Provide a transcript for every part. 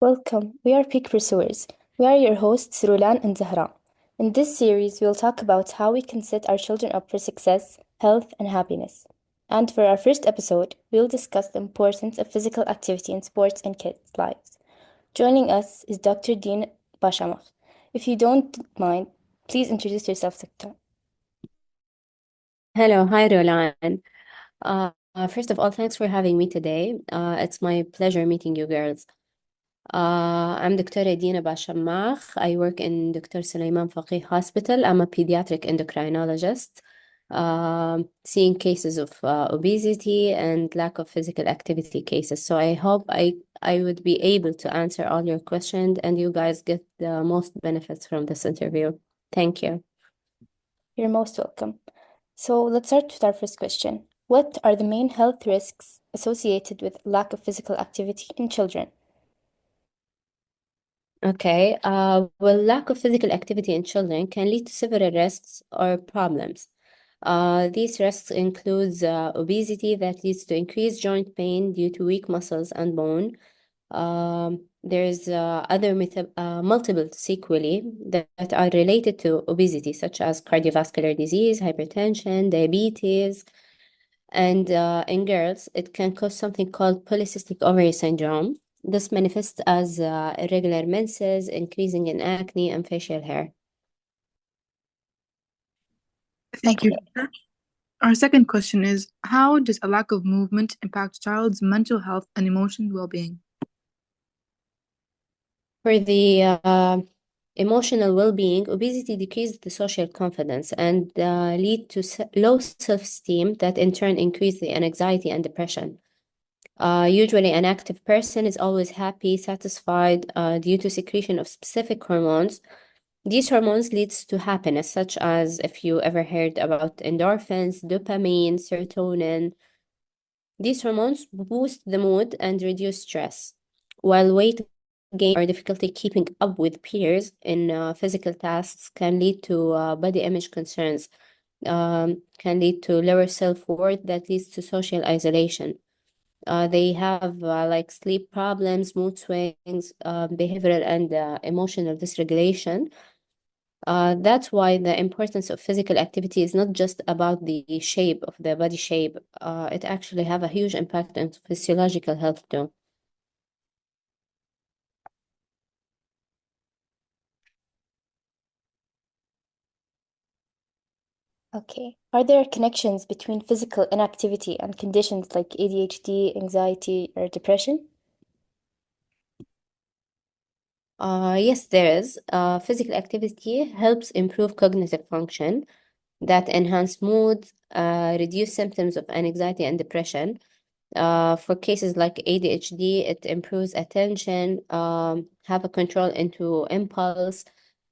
Welcome. We are Peak Pursuers. We are your hosts, Rulan and Zahra. In this series, we'll talk about how we can set our children up for success, health, and happiness. And for our first episode, we'll discuss the importance of physical activity in sports and kids' lives. Joining us is Dr. Dina Bashamakh. If you don't mind, please introduce yourself, Doctor. Hello, hi Roland. First of all, thanks for having me today. It's my pleasure meeting you girls. I'm Dr. Dina Bashamakh. I work in Dr. Sulaiman Faqih Hospital. I'm a pediatric endocrinologist, seeing cases of obesity and lack of physical activity cases. So I hope I would be able to answer all your questions and you guys get the most benefits from this interview. Thank you. You're most welcome. So let's start with our first question. What are the main health risks associated with lack of physical activity in children? Okay. Well, lack of physical activity in children can lead to several risks or problems. These risks include obesity that leads to increased joint pain due to weak muscles and bone. There's other multiple sequelae that are related to obesity, such as cardiovascular disease, hypertension, diabetes, and in girls, it can cause something called polycystic ovary syndrome. This manifests as irregular menses, increasing in acne and facial hair. Thank you, Okay. Doctor. Our second question is, how does a lack of movement impact a child's mental health and emotional well-being? For the emotional well-being, obesity decreases the social confidence and lead to low self-esteem that in turn increase the anxiety and depression. Usually an active person is always happy, satisfied due to secretion of specific hormones. These hormones leads to happiness, such as if you ever heard about endorphins, dopamine, serotonin. These hormones boost the mood and reduce stress, while weight gain or difficulty keeping up with peers in physical tasks can lead to body image concerns, can lead to lower self-worth that leads to social isolation. They have like sleep problems, mood swings, behavioral and emotional dysregulation. That's why the importance of physical activity is not just about the shape of the body shape. It actually have a huge impact on physiological health too. Okay. Are there connections between physical inactivity and conditions like ADHD, anxiety, or depression? Yes, there is. Physical activity helps improve cognitive function that enhance mood, reduce symptoms of anxiety and depression. For cases like ADHD, it improves attention, have a control into impulse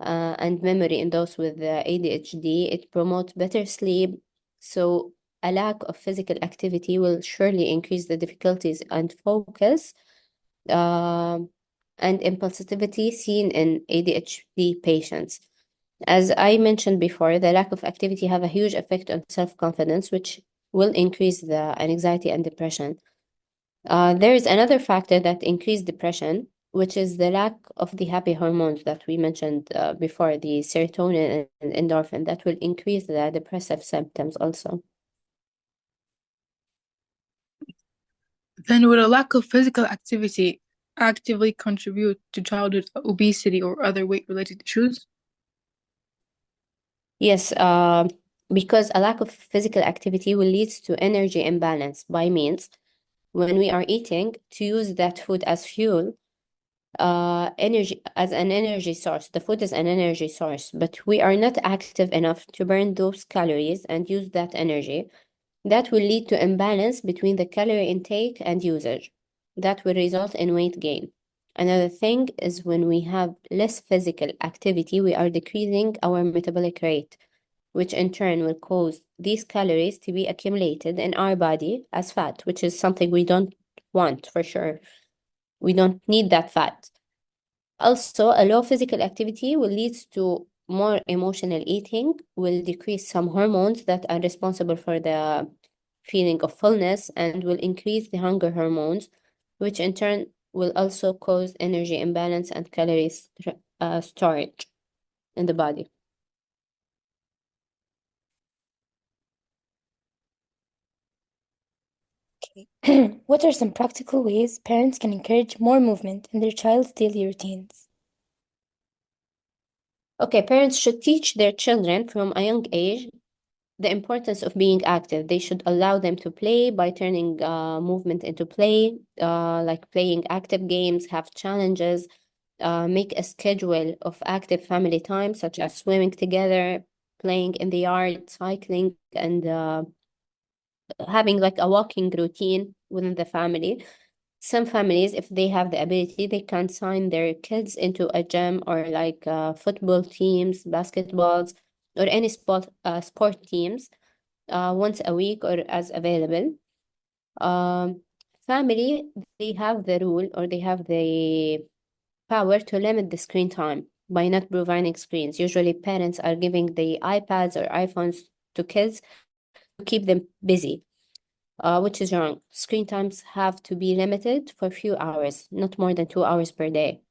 and memory in those with ADHD. It promotes better sleep. So a lack of physical activity will surely increase the difficulties and focus and impulsivity seen in ADHD patients. As I mentioned before, the lack of activity have a huge effect on self-confidence, which will increase the anxiety and depression. There is another factor that increase depression, which is the lack of the happy hormones that we mentioned before, the serotonin and endorphin, that will increase the depressive symptoms also. Then, would a lack of physical activity actively contribute to childhood obesity or other weight-related issues? Yes, because a lack of physical activity will lead to energy imbalance by means when we are eating to use that food as fuel, energy as an energy source. The food is an energy source, but we are not active enough to burn those calories and use that energy. That will lead to imbalance between the calorie intake and usage. That will result in weight gain. Another thing is when we have less physical activity, we are decreasing our metabolic rate, which in turn will cause these calories to be accumulated in our body as fat, which is something we don't want for sure. We don't need that fat. Also, a low physical activity will lead to more emotional eating, will decrease some hormones that are responsible for the feeling of fullness and will increase the hunger hormones, which in turn will also cause energy imbalance and calorie storage in the body. Okay. What are some practical ways parents can encourage more movement in their child's daily routines? Okay, parents should teach their children from a young age the importance of being active. They should allow them to play by turning movement into play, like playing active games, have challenges, make a schedule of active family time, such as swimming together, playing in the yard, cycling, and having like a walking routine within the family. Some families, if they have the ability, they can sign their kids into a gym or like football teams, basketballs, or any sport teams once a week or as available. Family, they have the rule or they have the power to limit the screen time by not providing screens. Usually, parents are giving the iPads or iPhones to kids to keep them busy, which is wrong. Screen times have to be limited for a few hours, not more than 2 hours per day.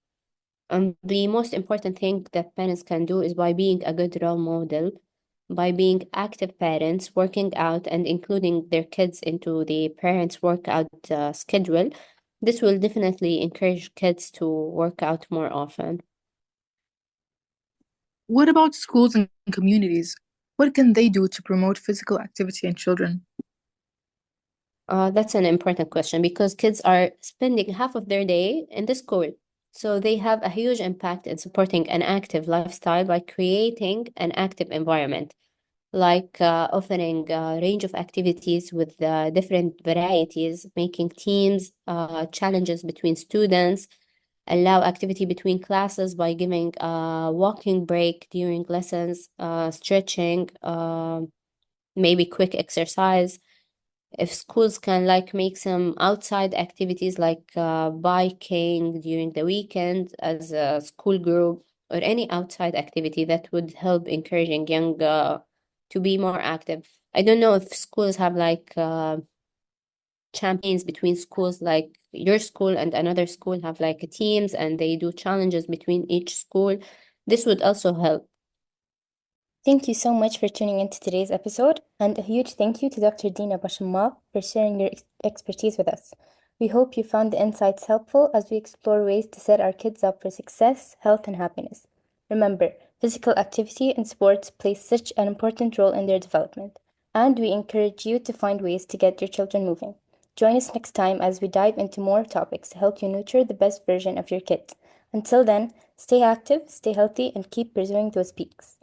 And the most important thing that parents can do is by being a good role model, by being active parents, working out and including their kids into the parents' workout schedule. This will definitely encourage kids to work out more often. What about schools and communities? What can they do to promote physical activity in children? That's an important question because kids are spending half of their day in the school. So they have a huge impact in supporting an active lifestyle by creating an active environment, like offering a range of activities with different varieties, making teams, challenges between students, allow activity between classes by giving a walking break during lessons, stretching, maybe quick exercise. If schools can like make some outside activities like biking during the weekend as a school group or any outside activity that would help encouraging young to be more active. I don't know if schools have like campaigns between schools, like your school and another school have like teams and they do challenges between each school. This would also help. Thank you so much for tuning into today's episode, and a huge thank you to Dr. Dina Bashamakh for sharing your expertise with us. We hope you found the insights helpful as we explore ways to set our kids up for success, health, and happiness. Remember, physical activity and sports play such an important role in their development, and we encourage you to find ways to get your children moving. Join us next time as we dive into more topics to help you nurture the best version of your kids. Until then, stay active, stay healthy, and keep pursuing those peaks.